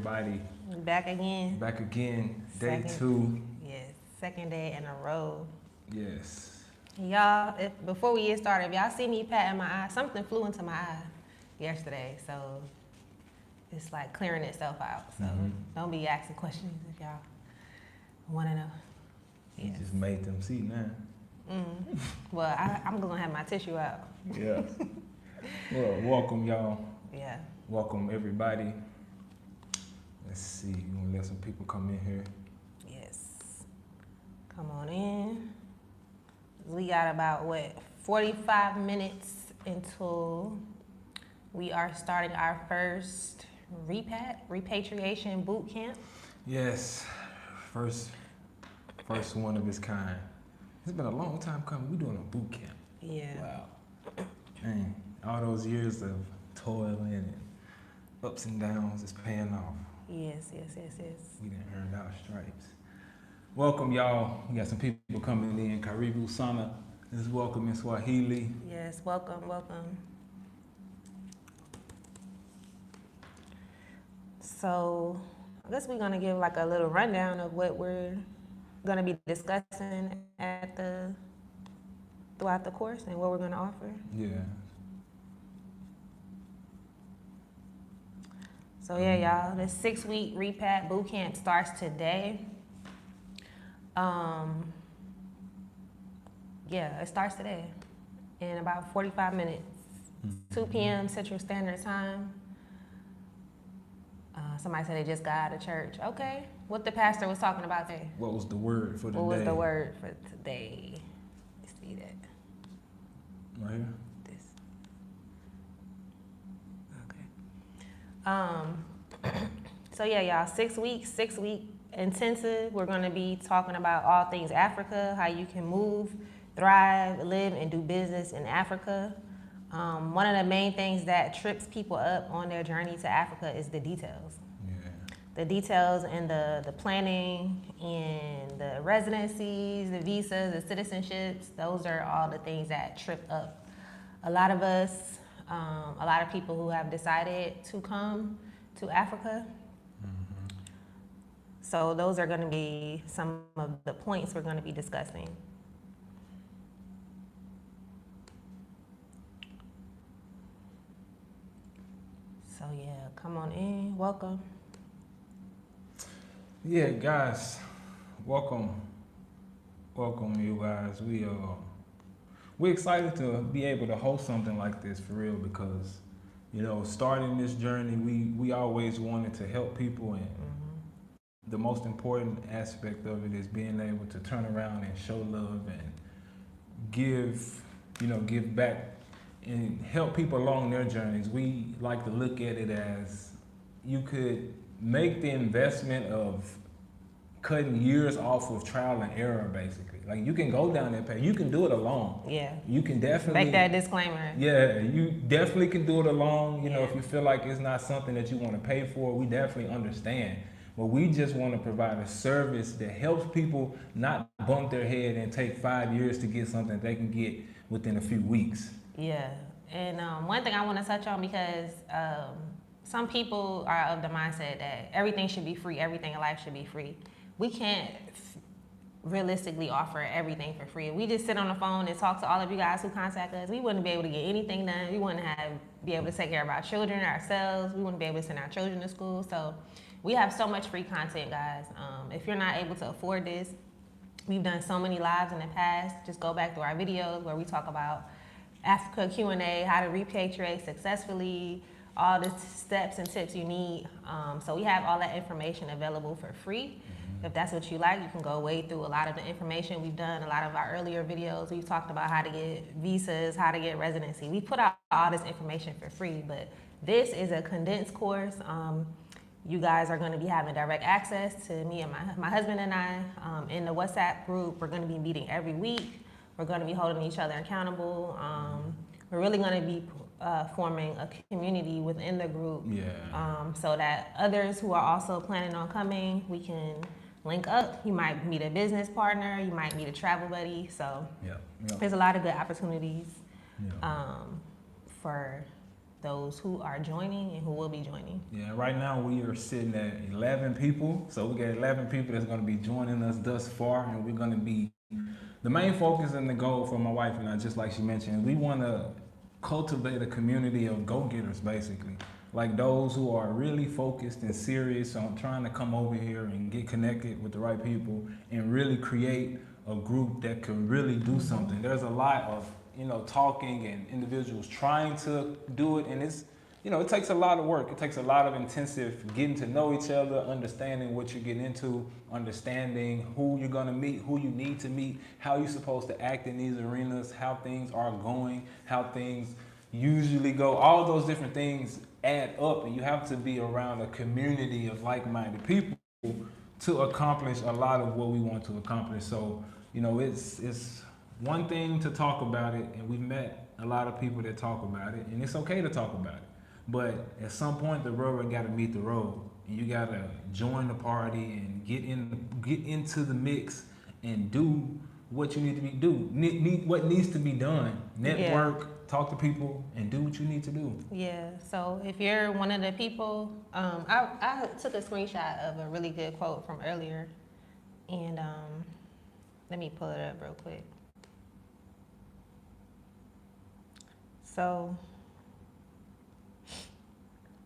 everybody. Back again. Back again. Day 2. Yes, second day in a row. Yes. Y'all, before we get started, if y'all see me patting my eye, something flew into my eye yesterday. So it's like clearing itself out. So don't be asking questions if y'all want to know. You just made them see now. Well, I'm going to have my tissue out. Yeah. Well, welcome, y'all. Yeah. Welcome, everybody. Let's see. We're going to let some people come in here. Yes. Come on in. We got about, 45 minutes until we are starting our first Repatriation Bootcamp. Yes. First one of its kind. It's been a long time coming. We're doing a boot camp. Yeah. Wow. Man, all those years of toiling and ups and downs is paying off. Yes. We done earned our stripes. Welcome, y'all. We got some people coming in. Karibu Sana is welcome in Swahili. Yes, welcome. So, I guess we're gonna give like a little rundown of what we're gonna be discussing throughout the course and what we're gonna offer. Yeah. So yeah, y'all, the 6-week Repat Bootcamp starts today. Yeah, it starts today in about 45 minutes, 2 p.m. Central Standard Time. Somebody said they just got out of church. Okay, what the pastor was talking about today? What was the word for today? What was the word for today? Let's see that. Right here? This. Okay. So yeah, y'all, 6 weeks, 6-week intensive. We're gonna be talking about all things Africa, how you can move, thrive, live, and do business in Africa. One of the main things that trips people up on their journey to Africa is the details. Yeah. The details and the planning and the residencies, the visas, the citizenships, those are all the things that trip up a lot of us, a lot of people who have decided to come to Africa. So those are going to be some of the points we're going to be discussing. So yeah, come on in, welcome. Yeah, guys, welcome you guys. We're excited to be able to host something like this for real because, you know, starting this journey, we always wanted to help people, and the most important aspect of it is being able to turn around and show love and give back and help people along their journeys. We like to look at it as you could make the investment of cutting years off of trial and error, basically. Like, you can go down that path. You can do it alone. Yeah. You can definitely make that disclaimer. Yeah, you definitely can do it alone. You know, if you feel like it's not something that you want to pay for, we definitely understand. But we just want to provide a service that helps people not bump their head and take 5 years to get something they can get within a few weeks. Yeah, and one thing I want to touch on, because some people are of the mindset that everything should be free, everything in life should be free. We can't realistically offer everything for free. If we just sit on the phone and talk to all of you guys who contact us, we wouldn't be able to get anything done. We wouldn't be able to take care of our children ourselves. We wouldn't be able to send our children to school. So we have so much free content, guys. If you're not able to afford this, we've done so many lives in the past. Just go back through our videos where we talk about Africa Q&A, how to repatriate successfully, all the steps and tips you need. So we have all that information available for free. If that's what you like, you can go wade through a lot of the information. We've done a lot of our earlier videos. We've talked about how to get visas, how to get residency. We put out all this information for free, but this is a condensed course. You guys are going to be having direct access to me and my husband and I in the WhatsApp group. We're going to be meeting every week. We're going to be holding each other accountable. We're really going to be forming a community within the group, so that others who are also planning on coming, we can link up. You might meet a business partner, you might meet a travel buddy. So there's a lot of good opportunities for those who are joining and who will be joining. Yeah, right now we are sitting at 11 people. So we got 11 people that's going to be joining us thus far, and we're going to be, the main focus and the goal for my wife and I, just like she mentioned, we want to cultivate a community of go-getters, basically. Like those who are really focused and serious on trying to come over here and get connected with the right people and really create a group that can really do something. There's a lot of, talking and individuals trying to do it, and it's, it takes a lot of work. It takes a lot of intensive getting to know each other, understanding what you're getting into, understanding who you're gonna meet, who you need to meet, how you're supposed to act in these arenas, how things are going, how things usually go. All those different things add up, and you have to be around a community of like-minded people to accomplish a lot of what we want to accomplish. So, it's one thing to talk about it, and we've met a lot of people that talk about it, and it's okay to talk about it. But at some point, the rubber got to meet the road, and you got to join the party and get into the mix and do what you need to what needs to be done. Network, talk to people, and do what you need to do. Yeah. So if you're one of the people, I took a screenshot of a really good quote from earlier, and let me pull it up real quick. So,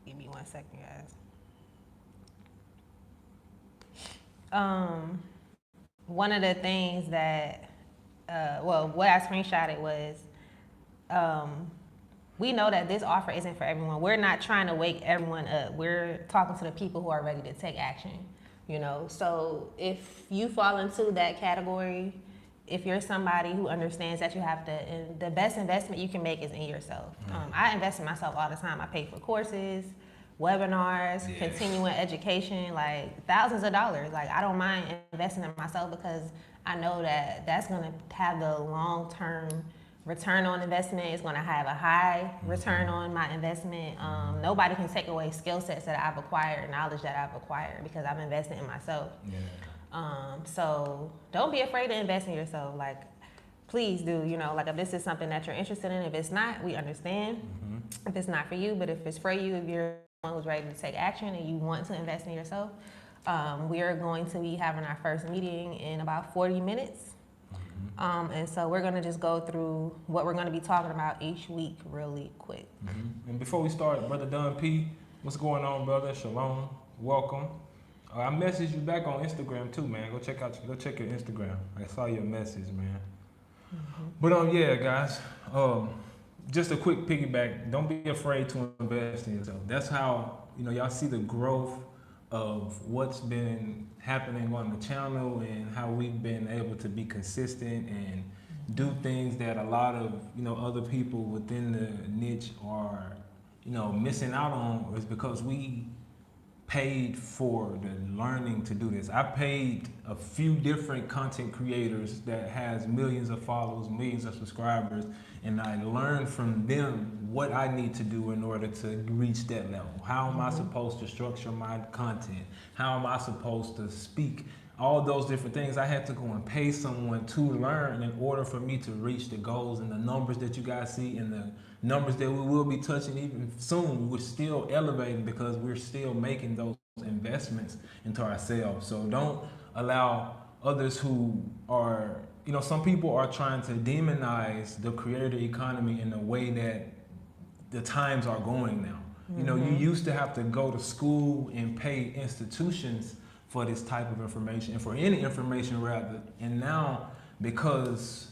give me 1 second, guys. One of the things that, what I screenshotted was, we know that this offer isn't for everyone. We're not trying to wake everyone up. We're talking to the people who are ready to take action, So if you fall into that category, if you're somebody who understands that you have to, and the best investment you can make is in yourself. I invest in myself all the time. I pay for courses, webinars, continuing education, like thousands of dollars. Like I don't mind investing in myself because I know that that's going to have the long-term return on investment. It's going to have a high return on my investment. Nobody can take away skill sets that I've acquired, knowledge that I've acquired, because I've invested in myself. So don't be afraid to invest in yourself. Like, please do, like if this is something that you're interested in. If it's not, we understand. If it's not for you, but if it's for you, if you're someone who's ready to take action and you want to invest in yourself, we are going to be having our first meeting in about 40 minutes. And so we're going to just go through what we're going to be talking about each week really quick. And before we start, Brother Don P, what's going on, brother? Shalom, welcome. I messaged you back on Instagram too, man. Go check your Instagram. I saw your message, man. But yeah, guys, just a quick piggyback. Don't be afraid to invest in yourself. That's how, y'all see the growth of what's been happening on the channel and how we've been able to be consistent and do things that a lot of, other people within the niche are, missing out on, is because we paid for the learning to do this. I paid a few different content creators that has millions of followers, millions of subscribers, and I learned from them what I need to do in order to reach that level. How am I supposed to structure my content? How am I supposed to speak? All those different things. I had to go and pay someone to learn in order for me to reach the goals and the numbers that you guys see and the numbers that we will be touching even soon. We're still elevating because we're still making those investments into ourselves. So don't allow others who are, some people are trying to demonize the creator economy in the way that the times are going now. You used to have to go to school and pay institutions for this type of information, and for any information rather. And now, because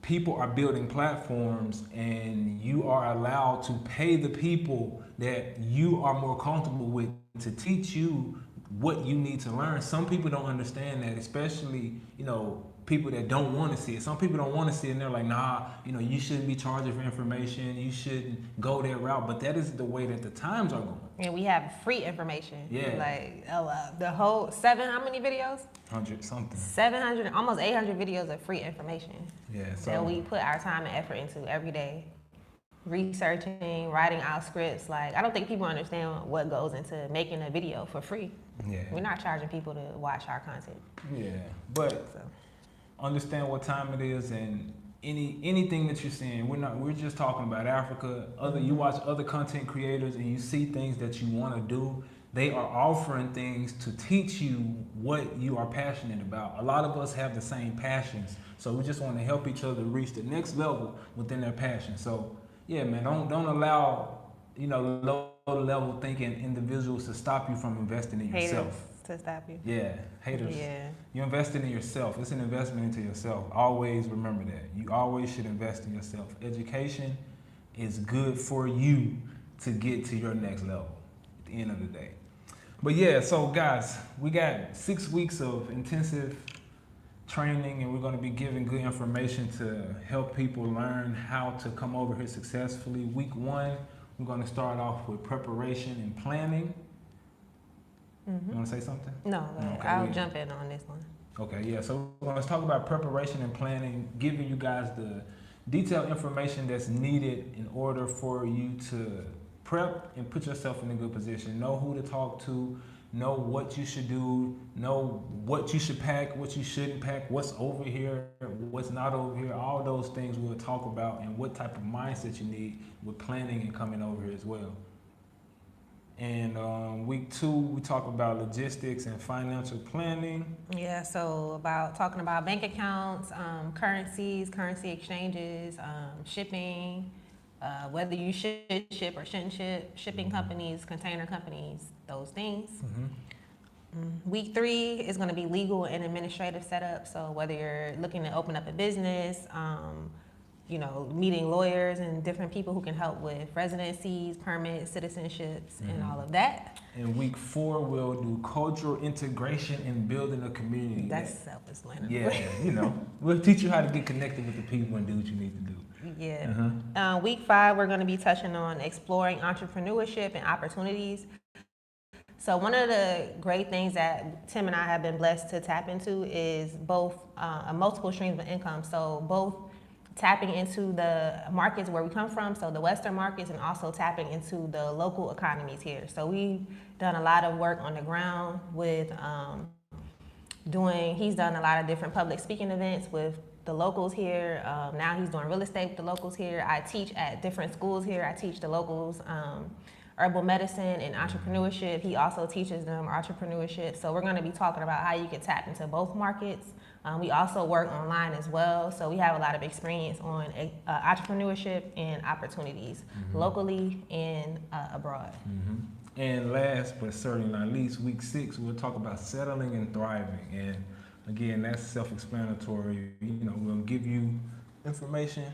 people are building platforms and you are allowed to pay the people that you are more comfortable with to teach you what you need to learn. Some people don't understand that, especially, people that don't want to see it. Some people don't want to see it and they're like, nah, you shouldn't be charging for information. You shouldn't go that route. But that is the way that the times are going. And we have free information. Yeah. Like the whole how many videos? 100 something. 700, almost 800 videos of free information. Yeah. So that we put our time and effort into every day. Researching, writing out scripts. Like, I don't think people understand what goes into making a video for free. Yeah. We're not charging people to watch our content. Yeah. But understand what time it is, and anything that you're seeing. We're just talking about Africa. You watch other content creators and you see things that you want to do. They are offering things to teach you what you are passionate about. A lot of us have the same passions, so we just want to help each other reach the next level within their passion. So yeah, man, don't allow low level thinking individuals to stop you from investing in yourself. Haters to stop you. Yeah, haters. Yeah. You're investing in yourself. It's an investment into yourself. Always remember that. You always should invest in yourself. Education is good for you to get to your next level at the end of the day. But yeah, so guys, we got 6 weeks of intensive training, and we're going to be giving good information to help people learn how to come over here successfully. Week 1, we're going to start off with preparation and planning. You want to say something? No, Okay, I'll jump in on this one. Okay, yeah, so we're going to talk about preparation and planning, giving you guys the detailed information that's needed in order for you to prep and put yourself in a good position. Know who to talk to, know what you should do, know what you should pack, what you shouldn't pack, what's over here, what's not over here. All those things we'll talk about, and what type of mindset you need with planning and coming over here as well. And week 2, we talk about logistics and financial planning. Yeah, so talking about bank accounts, currencies, currency exchanges, shipping, whether you should ship or shouldn't ship, shipping companies, container companies, those things. Week 3 is going to be legal and administrative setup. So whether you're looking to open up a business, meeting lawyers and different people who can help with residencies, permits, citizenships, and all of that. In week 4, we'll do cultural integration and building a community. That's self-explanatory. Yeah, we'll teach you how to get connected with the people and do what you need to do. Yeah. Week 5, we're going to be touching on exploring entrepreneurship and opportunities. So one of the great things that Tim and I have been blessed to tap into is both multiple streams of income. So both tapping into the markets where we come from, so the Western markets, and also tapping into the local economies here. So we've done a lot of work on the ground with he's done a lot of different public speaking events with the locals here. Now he's doing real estate with the locals here. I teach at different schools here. I teach the locals herbal medicine and entrepreneurship. He also teaches them entrepreneurship. So we're going to be talking about how you can tap into both markets. We also work online as well. So we have a lot of experience on entrepreneurship and opportunities locally and abroad. And last but certainly not least, week 6, we'll talk about settling and thriving. And again, that's self-explanatory. We'll give you information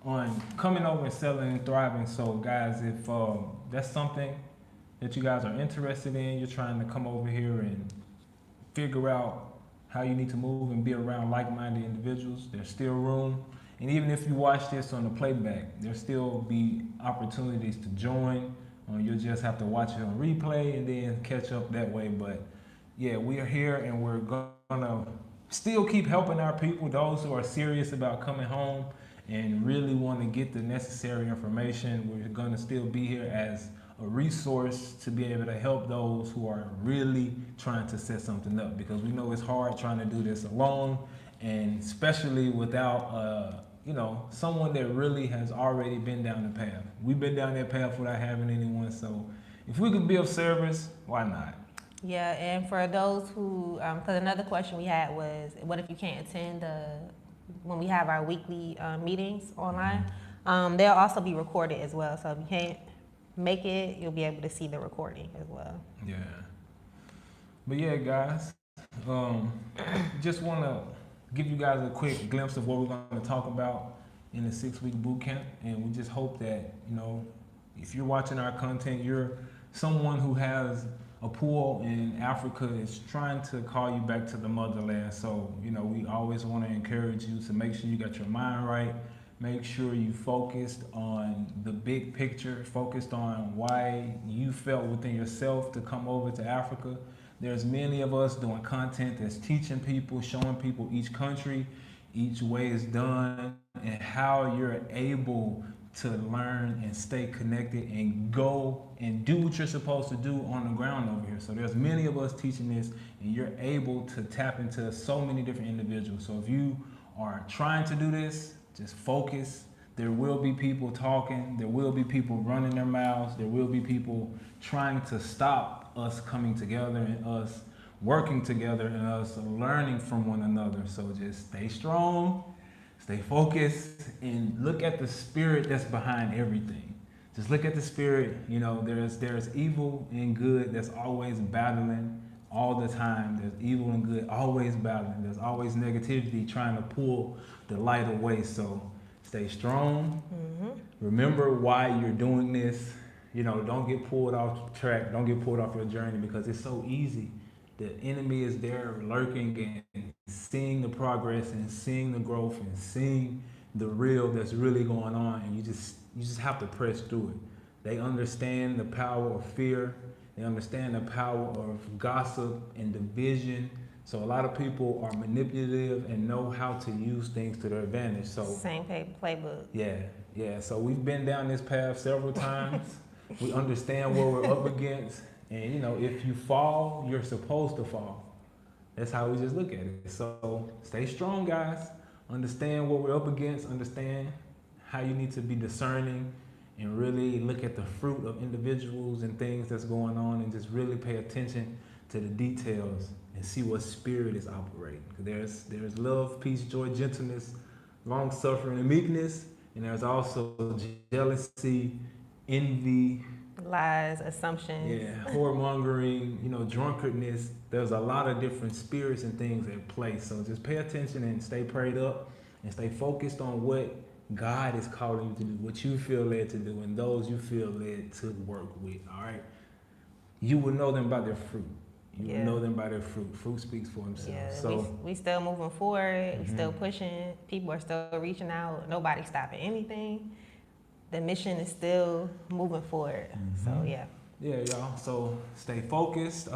on coming over and settling and thriving. So guys, if that's something that you guys are interested in, you're trying to come over here and figure out how you need to move and be around like-minded individuals, there's still room. And even if you watch this on the playback, there'll still be opportunities to join. You'll just have to watch it on replay and then catch up that way. But yeah, we are here and we're gonna still keep helping our people, those who are serious about coming home and really want to get the necessary information. We're gonna still be here as a resource to be able to help those who are really trying to set something up, because we know it's hard trying to do this alone, and especially without someone that really has already been down the path. We've been down that path without having anyone, so if we could be of service, why not? Yeah, and for those who, because another question we had was, what if you can't attend when we have our weekly meetings online? They'll also be recorded as well, so if you can't make it, you'll be able to see the recording as well. Yeah. But yeah, guys, just want to give you guys a quick glimpse of what we're going to talk about in the 6-week boot camp. And we just hope that, if you're watching our content, you're someone who has a pool in Africa, is trying to call you back to the motherland. So, we always want to encourage you to make sure you got your mind right. Make sure you focused on the big picture, focused on why you felt within yourself to come over to Africa. There's many of us doing content that's teaching people, showing people each country, each way it's done, and how you're able to learn and stay connected and go and do what you're supposed to do on the ground over here. So there's many of us teaching this, and you're able to tap into so many different individuals. So if you are trying to do this, just focus. There will be people talking. There will be people running their mouths. There will be people trying to stop us coming together and us working together and us learning from one another. So just stay strong, stay focused, and look at the spirit that's behind everything. Just look at the spirit. You know, there's evil and good that's always battling all the time. There's evil and good always battling. There's always negativity trying to pull the light away. So stay strong. Remember why you're doing this. You know, don't get pulled off track. Don't get pulled off your journey because it's so easy. The enemy is there lurking and seeing the progress and seeing the growth and seeing the real that's really going on, and you just have to press through it. They understand the power of fear. They understand the power of gossip and division. So a lot of people are manipulative and know how to use things to their advantage. So same playbook. Yeah. So we've been down this path several times. We understand what we're up against. And, you know, if you fall, you're supposed to fall. That's how we just look at it. So stay strong, guys. Understand what we're up against. Understand how you need to be discerning and really look at the fruit of individuals and things that's going on and just really pay attention to the details and see what spirit is operating. There's love, peace, joy, gentleness, long-suffering, and meekness. And there's also jealousy, envy, lies, assumptions. Yeah, whoremongering, you know, drunkardness. There's a lot of different spirits and things at play. So just pay attention and stay prayed up and stay focused on what God is calling you to do, what you feel led to do, and those you feel led to work with, all right? You will know them by their fruit. You will know them by their fruit. Fruit speaks for himself. Yeah, so we still moving forward. We still pushing. People are still reaching out. Nobody's stopping anything. The mission is still moving forward. So yeah. Yeah, y'all. So stay focused.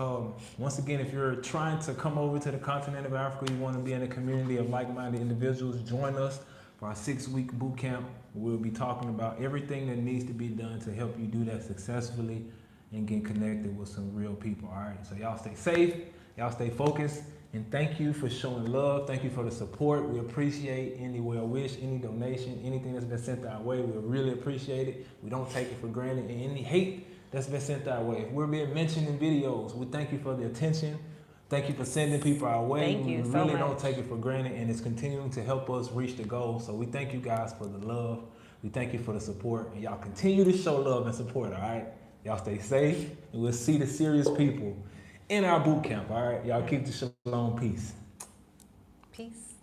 Once again, if you're trying to come over to the continent of Africa, you want to be in a community of like-minded individuals, join us for our 6-week boot camp. We'll be talking about everything that needs to be done to help you do that successfully and get connected with some real people. All right. So y'all stay safe. Y'all stay focused. And thank you for showing love. Thank you for the support. We appreciate any well wish, any donation, anything that's been sent our way. We really appreciate it. We don't take it for granted. And any hate that's been sent our way. If we're being mentioned in videos, we thank you for the attention. Thank you for sending people our way. Thank you we so really much. Don't take it for granted, and it's continuing to help us reach the goal. So we thank you guys for the love. We thank you for the support. And y'all continue to show love and support, all right? Y'all stay safe, and we'll see the serious people in our boot camp, all right? Y'all keep the shalom. Peace. Peace.